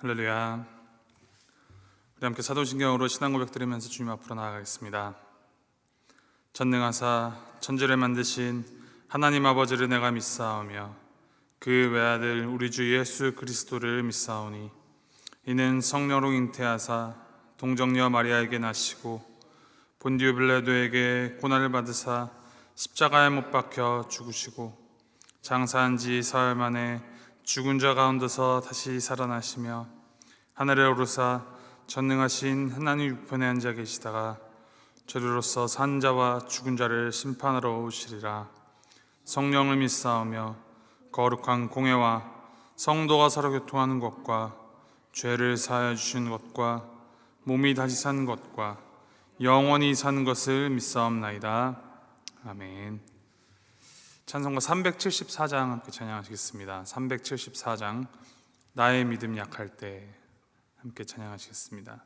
할렐루야. 우리 함께 사도신경으로 신앙 고백 드리면서 주님 앞으로 나아가겠습니다. 전능하사 천지를 만드신 하나님 아버지를 내가 믿사오며 그 외아들 우리 주 예수 그리스도를 믿사오니 이는 성령으로 잉태하사 동정녀 마리아에게 나시고 본디오 빌라도에게 고난을 받으사 십자가에 못 박혀 죽으시고 장사한 지 사흘 만에 죽은 자 가운데서 다시 살아나시며 하늘에 오르사 전능하신 하나님 우편에 앉아 계시다가 저리로서 산 자와 죽은 자를 심판하러 오시리라. 성령을 믿사오며 거룩한 공회와 성도가 서로 교통하는 것과 죄를 사하여 주시는 것과 몸이 다시 사는 것과 영원히 사는 것을 믿사옵나이다. 아멘. 찬송가 374장 함께 찬양하시겠습니다. 374장 나의 믿음 약할 때 함께 찬양하시겠습니다.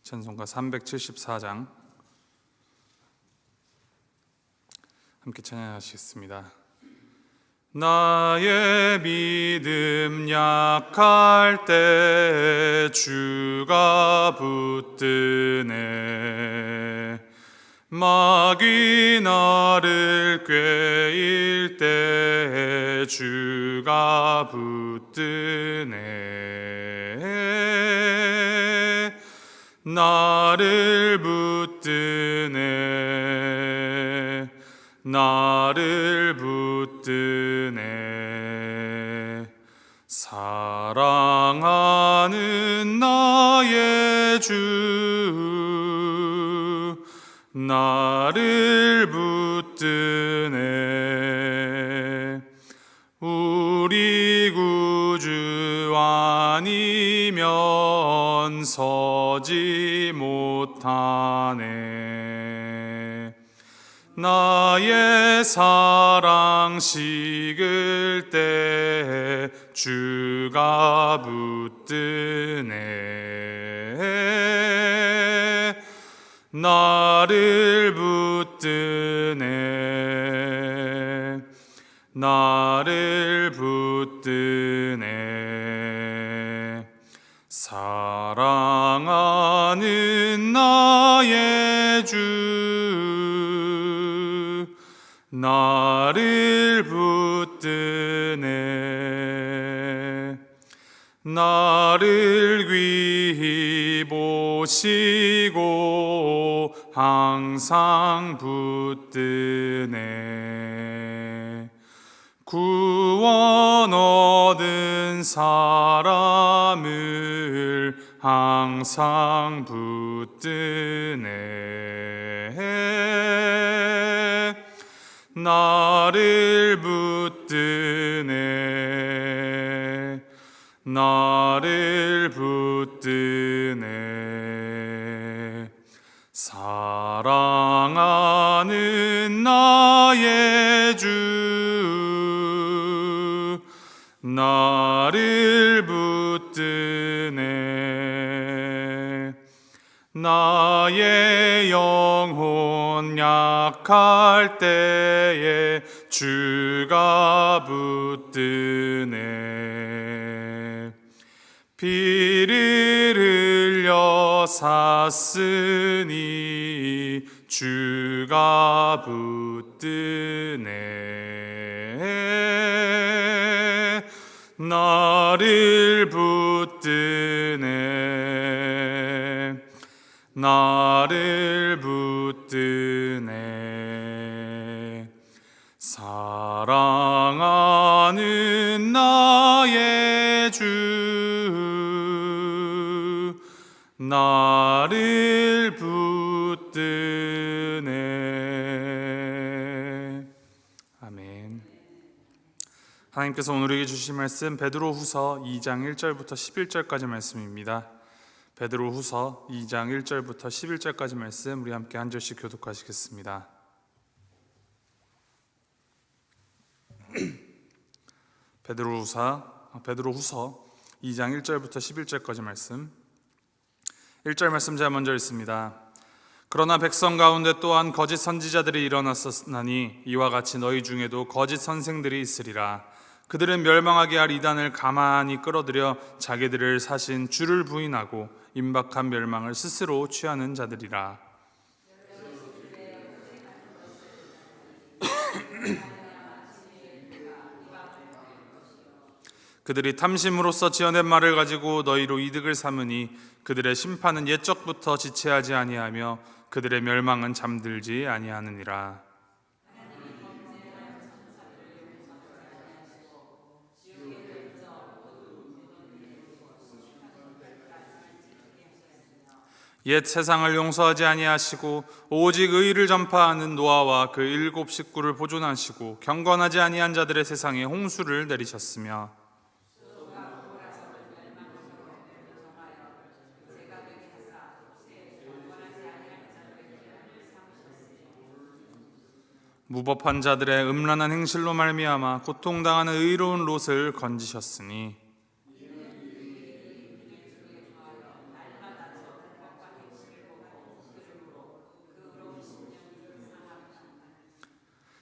찬송가 374장 함께 찬양하시겠습니다. 나의 믿음 약할 때 주가 붙드네. 마귀 나를 꾀일 때 주가 붙드네. 나를 붙드네. 나를 붙드네. 사랑하는 나의 주 나를 붙드네. 우리 구주 아니면 서지 못하네. 나의 사랑 식을 때 주가 붙드네. 나를 붙드네. 나를 붙드네. 사랑하는 나의 주 나를 붙드네. 나를 귀히 보시고 항상 붙드네. 구원 얻은 사람을 항상 붙드네. 나를 붙드네. 나를 붙드네. 사랑하는 나의 주 나를 붙드네. 나의 영혼 약할 때에 주가 붙드네. 피를 흘려 샀으니 주가 붙드네. 나를 붙드네. 나를 붙드네. 사랑하는 나의 주 나를 붙드네. 아멘. 하나님께서 오늘에게 주신 말씀 베드로후서 2장 1절부터 11절까지 말씀입니다. 베드로후서 2장 1절부터 11절까지 말씀 우리 함께 한 절씩 교독하시겠습니다. 베드로후서 2장 1절부터 11절까지 말씀. 1절 말씀 제가 먼저 읽습니다. 그러나 백성 가운데 또한 거짓 선지자들이 일어났었나니 이와 같이 너희 중에도 거짓 선생들이 있으리라. 그들은 멸망하게 할 이단을 가만히 끌어들여 자기들을 사신 주를 부인하고 임박한 멸망을 스스로 취하는 자들이라. 그들이 탐심으로써 지어낸 말을 가지고 너희로 이득을 삼으니 그들의 심판은 옛적부터 지체하지 아니하며 그들의 멸망은 잠들지 아니하느니라. 옛 세상을 용서하지 아니하시고 오직 의를 전파하는 노아와 그 7 식구를 보존하시고 경건하지 아니한 자들의 세상에 홍수를 내리셨으며 무법한 자들의 음란한 행실로 말미암아 고통당하는 의로운 롯을 건지셨으니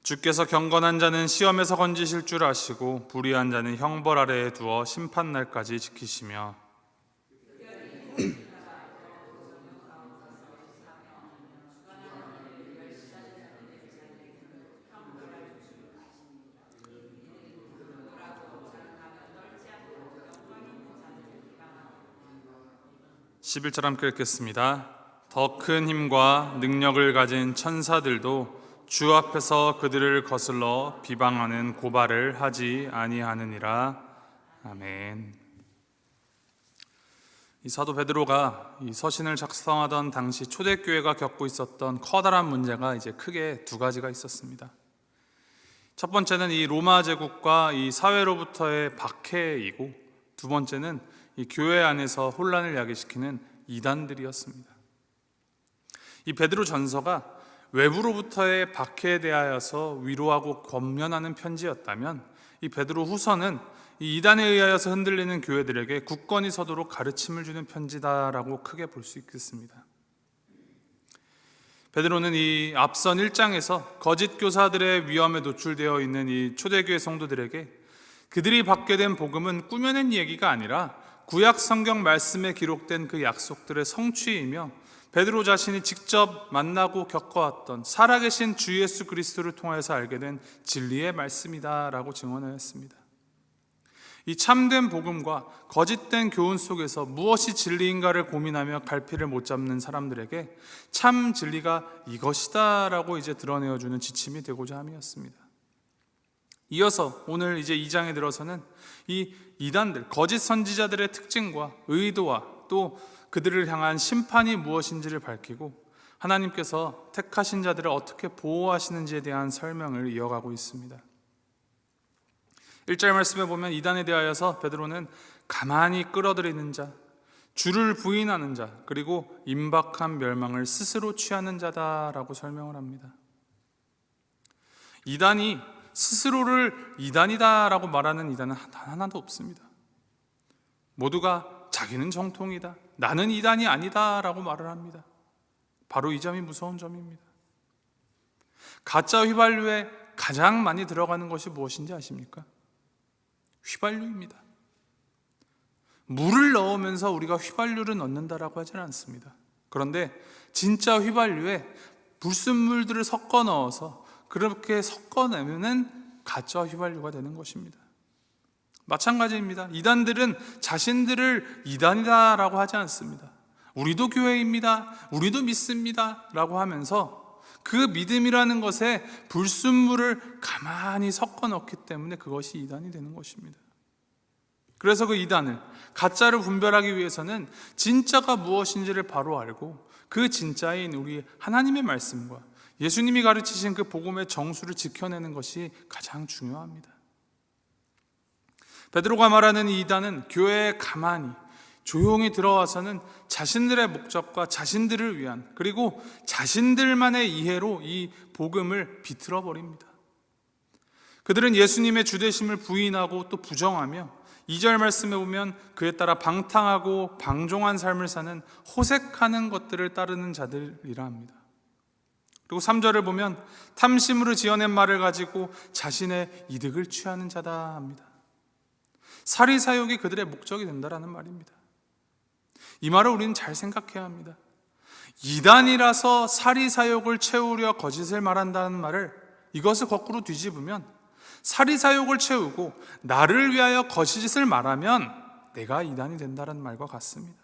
주께서 경건한 자는 시험에서 건지실 줄 아시고 불의한 자는 형벌 아래에 두어 심판날까지 지키시며 (11절) 함께 읽겠습니다. 더 큰 힘과 능력을 가진 천사들도 주 앞에서 그들을 거슬러 비방하는 고발을 하지 아니하느니라. 아멘. 이 사도 베드로가 이 서신을 작성하던 당시 초대교회가 겪고 있었던 커다란 문제가 이제 크게 2가지가 있었습니다. 첫 번째는 이 로마 제국과 이 사회로부터의 박해이고, 두 번째는 이 교회 안에서 혼란을 야기시키는 이단들이었습니다. 이 베드로 전서가 외부로부터의 박해에 대하여서 위로하고 권면하는 편지였다면, 이 베드로 후서는 이 이단에 의하여서 흔들리는 교회들에게 굳건히 서도록 가르침을 주는 편지다라고 크게 볼 수 있겠습니다. 베드로는 이 앞선 1장에서 거짓 교사들의 위험에 노출되어 있는 이 초대교회 성도들에게 그들이 받게 된 복음은 꾸며낸 얘기가 아니라 구약 성경 말씀에 기록된 그 약속들의 성취이며 베드로 자신이 직접 만나고 겪어왔던 살아계신 주 예수 그리스도를 통해서 알게 된 진리의 말씀이다라고 증언하였습니다. 이 참된 복음과 거짓된 교훈 속에서 무엇이 진리인가를 고민하며 갈피를 못 잡는 사람들에게 참 진리가 이것이다라고 이제 드러내어주는 지침이 되고자 함이었습니다. 이어서 오늘 이제 2장에 들어서는 이 이단들, 거짓 선지자들의 특징과 의도와 또 그들을 향한 심판이 무엇인지를 밝히고 하나님께서 택하신 자들을 어떻게 보호하시는지에 대한 설명을 이어가고 있습니다. 1절 말씀에 보면 이단에 대하여서 베드로는 가만히 끌어들이는 자, 주를 부인하는 자, 그리고 임박한 멸망을 스스로 취하는 자다라고 설명을 합니다. 이단이 스스로를 이단이다라고 말하는 이단은 하나도 없습니다. 모두가 자기는 정통이다, 나는 이단이 아니다라고 말을 합니다. 바로 이 점이 무서운 점입니다. 가짜 휘발유에 가장 많이 들어가는 것이 무엇인지 아십니까? 휘발유입니다. 물을 넣으면서 우리가 휘발유를 넣는다라고 하지는 않습니다. 그런데 진짜 휘발유에 불순물들을 섞어 넣어서 그렇게 섞어내면은 가짜 휘발유가 되는 것입니다. 마찬가지입니다. 이단들은 자신들을 이단이다라고 하지 않습니다. 우리도 교회입니다, 우리도 믿습니다 라고 하면서 그 믿음이라는 것에 불순물을 가만히 섞어 넣기 때문에 그것이 이단이 되는 것입니다. 그래서 그 이단을, 가짜를 분별하기 위해서는 진짜가 무엇인지를 바로 알고 그 진짜인 우리 하나님의 말씀과 예수님이 가르치신 그 복음의 정수를 지켜내는 것이 가장 중요합니다. 베드로가 말하는 이 이단은 교회에 가만히 조용히 들어와서는 자신들의 목적과 자신들을 위한, 그리고 자신들만의 이해로 이 복음을 비틀어 버립니다. 그들은 예수님의 주되심을 부인하고 또 부정하며 2절 말씀에 보면 그에 따라 방탕하고 방종한 삶을 사는 호색하는 것들을 따르는 자들이라 합니다. 그리고 3절을 보면 탐심으로 지어낸 말을 가지고 자신의 이득을 취하는 자다 합니다. 사리사욕이 그들의 목적이 된다라는 말입니다. 이 말을 우리는 잘 생각해야 합니다. 이단이라서 사리사욕을 채우려 거짓을 말한다는 말을, 이것을 거꾸로 뒤집으면 사리사욕을 채우고 나를 위하여 거짓을 말하면 내가 이단이 된다는 말과 같습니다.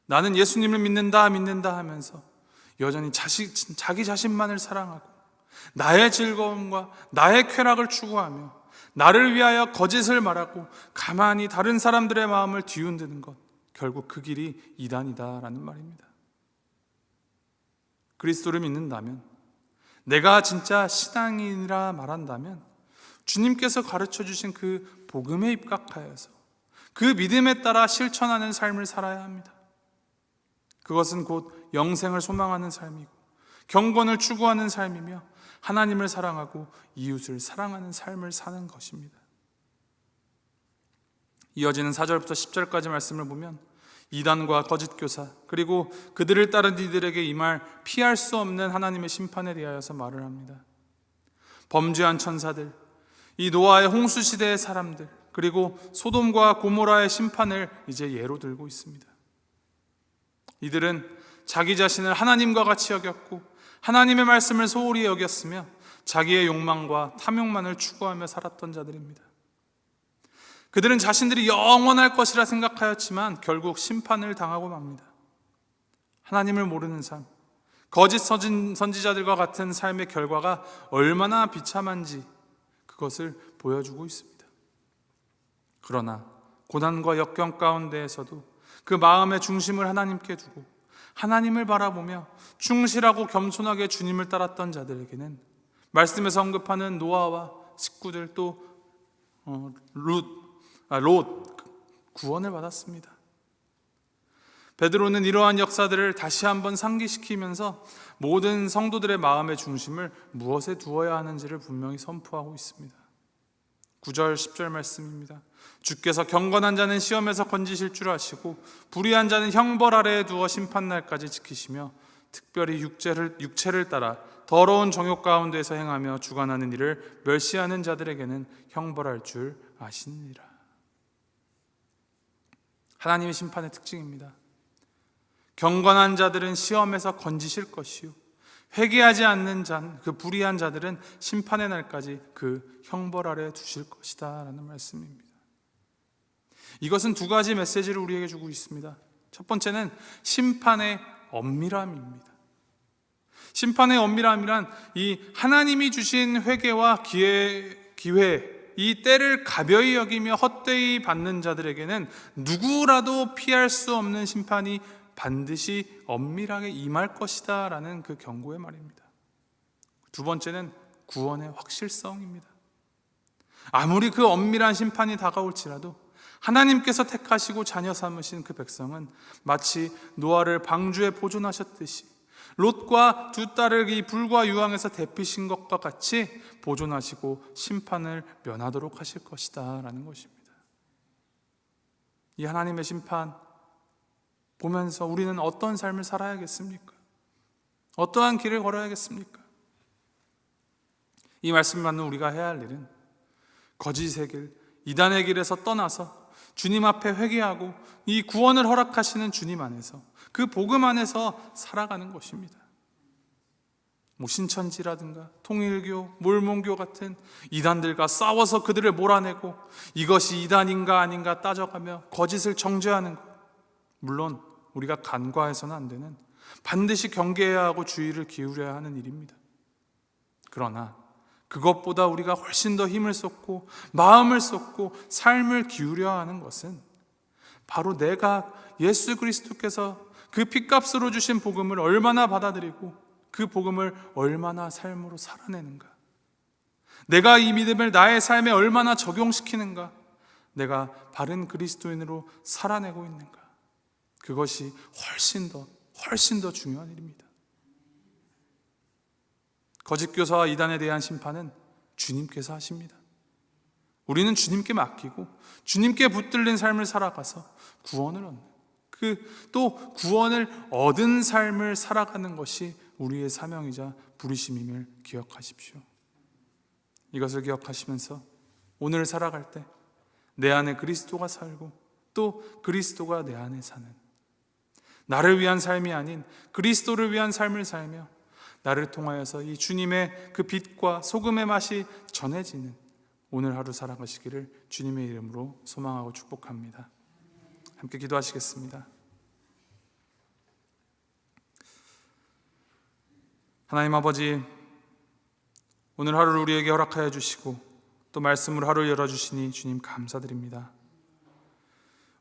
나는 예수님을 믿는다 하면서 여전히 자기 자신만을 사랑하고 나의 즐거움과 나의 쾌락을 추구하며 나를 위하여 거짓을 말하고 가만히 다른 사람들의 마음을 뒤흔드는 것, 결국 그 길이 이단이다라는 말입니다. 그리스도를 믿는다면, 내가 진짜 신앙인이라 말한다면 주님께서 가르쳐 주신 그 복음에 입각하여서 그 믿음에 따라 실천하는 삶을 살아야 합니다. 그것은 곧 영생을 소망하는 삶이고 경건을 추구하는 삶이며 하나님을 사랑하고 이웃을 사랑하는 삶을 사는 것입니다. 이어지는 4절부터 10절까지 말씀을 보면 이단과 거짓 교사, 그리고 그들을 따른 이들에게 임할 피할 수 없는 하나님의 심판에 대하여서 말을 합니다. 범죄한 천사들, 이 노아의 홍수 시대의 사람들, 그리고 소돔과 고모라의 심판을 이제 예로 들고 있습니다. 이들은 자기 자신을 하나님과 같이 여겼고 하나님의 말씀을 소홀히 여겼으며 자기의 욕망과 탐욕만을 추구하며 살았던 자들입니다. 그들은 자신들이 영원할 것이라 생각하였지만 결국 심판을 당하고 맙니다. 하나님을 모르는 삶, 거짓 선지자들과 같은 삶의 결과가 얼마나 비참한지 그것을 보여주고 있습니다. 그러나 고난과 역경 가운데에서도 그 마음의 중심을 하나님께 두고 하나님을 바라보며 충실하고 겸손하게 주님을 따랐던 자들에게는 말씀에서 언급하는 노아와 식구들, 또 롯 구원을 받았습니다. 베드로는 이러한 역사들을 다시 한번 상기시키면서 모든 성도들의 마음의 중심을 무엇에 두어야 하는지를 분명히 선포하고 있습니다. 9절 10절 말씀입니다. 주께서 경건한 자는 시험에서 건지실 줄 아시고 불의한 자는 형벌 아래에 두어 심판날까지 지키시며 특별히 육체를 따라 더러운 정욕 가운데서 행하며 주관하는 일을 멸시하는 자들에게는 형벌할 줄 아시느니라. 하나님의 심판의 특징입니다. 경건한 자들은 시험에서 건지실 것이요 회개하지 않는 자, 그 불의한 자들은 심판의 날까지 그 형벌 아래 두실 것이다 라는 말씀입니다. 이것은 두 가지 메시지를 우리에게 주고 있습니다. 첫 번째는 심판의 엄밀함입니다. 심판의 엄밀함이란 이 하나님이 주신 회개와 기회, 이 때를 가벼이 여기며 헛되이 받는 자들에게는 누구라도 피할 수 없는 심판이 반드시 엄밀하게 임할 것이다 라는 그 경고의 말입니다. 두 번째는 구원의 확실성입니다. 아무리 그 엄밀한 심판이 다가올지라도 하나님께서 택하시고 자녀 삼으신 그 백성은 마치 노아를 방주에 보존하셨듯이 롯과 두 딸을 이 불과 유황에서 데피신 것과 같이 보존하시고 심판을 면하도록 하실 것이다 라는 것입니다. 이 하나님의 심판 보면서 우리는 어떤 삶을 살아야겠습니까? 어떠한 길을 걸어야겠습니까? 이 말씀을 받는 우리가 해야 할 일은 거짓의 길, 이단의 길에서 떠나서 주님 앞에 회개하고 이 구원을 허락하시는 주님 안에서, 그 복음 안에서 살아가는 것입니다. 신천지라든가 통일교, 몰몬교 같은 이단들과 싸워서 그들을 몰아내고 이것이 이단인가 아닌가 따져가며 거짓을 정죄하는 것, 물론 우리가 간과해서는 안 되는, 반드시 경계해야 하고 주의를 기울여야 하는 일입니다. 그러나 그것보다 우리가 훨씬 더 힘을 쏟고 마음을 쏟고 삶을 기울여야 하는 것은 바로 내가 예수 그리스도께서 그 핏값으로 주신 복음을 얼마나 받아들이고 그 복음을 얼마나 삶으로 살아내는가, 내가 이 믿음을 나의 삶에 얼마나 적용시키는가, 내가 바른 그리스도인으로 살아내고 있는가, 그것이 훨씬 더 중요한 일입니다. 거짓 교사와 이단에 대한 심판은 주님께서 하십니다. 우리는 주님께 맡기고 주님께 붙들린 삶을 살아가서 구원을 얻는, 또 구원을 얻은 삶을 살아가는 것이 우리의 사명이자 부르심임을 기억하십시오. 이것을 기억하시면서 오늘 살아갈 때 내 안에 그리스도가 살고 또 그리스도가 내 안에 사는, 나를 위한 삶이 아닌 그리스도를 위한 삶을 살며 나를 통하여서 이 주님의 그 빛과 소금의 맛이 전해지는 오늘 하루 살아가시기를 주님의 이름으로 소망하고 축복합니다. 함께 기도하시겠습니다. 하나님 아버지, 오늘 하루를 우리에게 허락하여 주시고 또 말씀으로 하루를 열어주시니 주님 감사드립니다.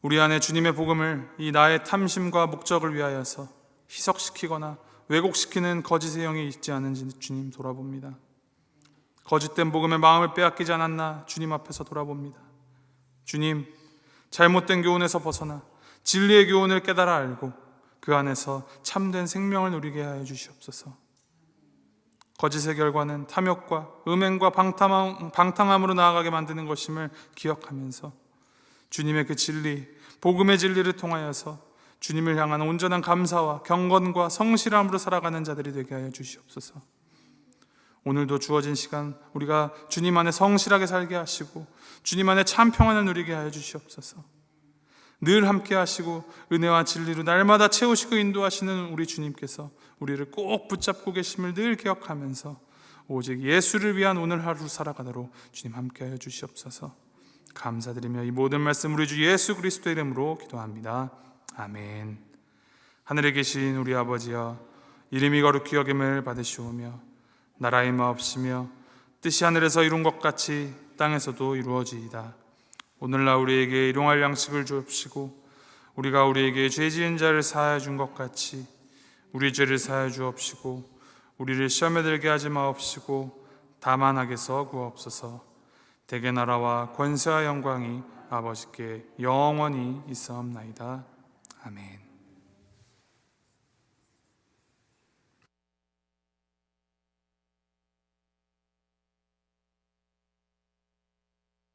우리 안에 주님의 복음을 이 나의 탐심과 목적을 위하여서 희석시키거나 왜곡시키는 거짓의 영이 있지 않은지 주님 돌아봅니다. 거짓된 복음의 마음을 빼앗기지 않았나 주님 앞에서 돌아봅니다. 주님, 잘못된 교훈에서 벗어나 진리의 교훈을 깨달아 알고 그 안에서 참된 생명을 누리게 하여 주시옵소서. 거짓의 결과는 탐욕과 음행과 방탕함으로 나아가게 만드는 것임을 기억하면서 주님의 그 진리, 복음의 진리를 통하여서 주님을 향한 온전한 감사와 경건과 성실함으로 살아가는 자들이 되게 하여 주시옵소서. 오늘도 주어진 시간 우리가 주님 안에 성실하게 살게 하시고 주님 안에 참 평안을 누리게 하여 주시옵소서. 늘 함께 하시고 은혜와 진리로 날마다 채우시고 인도하시는 우리 주님께서 우리를 꼭 붙잡고 계심을 늘 기억하면서 오직 예수를 위한 오늘 하루 살아가도록 주님 함께 하여 주시옵소서. 감사드리며 이 모든 말씀 우리 주 예수 그리스도의 이름으로 기도합니다. 아멘. 하늘에 계신 우리 아버지여, 이름이 거룩히 여김을 받으시오며 나라의 마옵시며 뜻이 하늘에서 이룬 것 같이 땅에서도 이루어지이다. 오늘날 우리에게 일용할 양식을 주옵시고 우리가 우리에게 죄 지은 자를 사하여 준 것 같이 우리 죄를 사하여 주옵시고 우리를 시험에 들게 하지 마옵시고 다만 악에서 구하옵소서. 대개 나라와 권세와 영광이 아버지께 영원히 있사옵나이다. 아멘.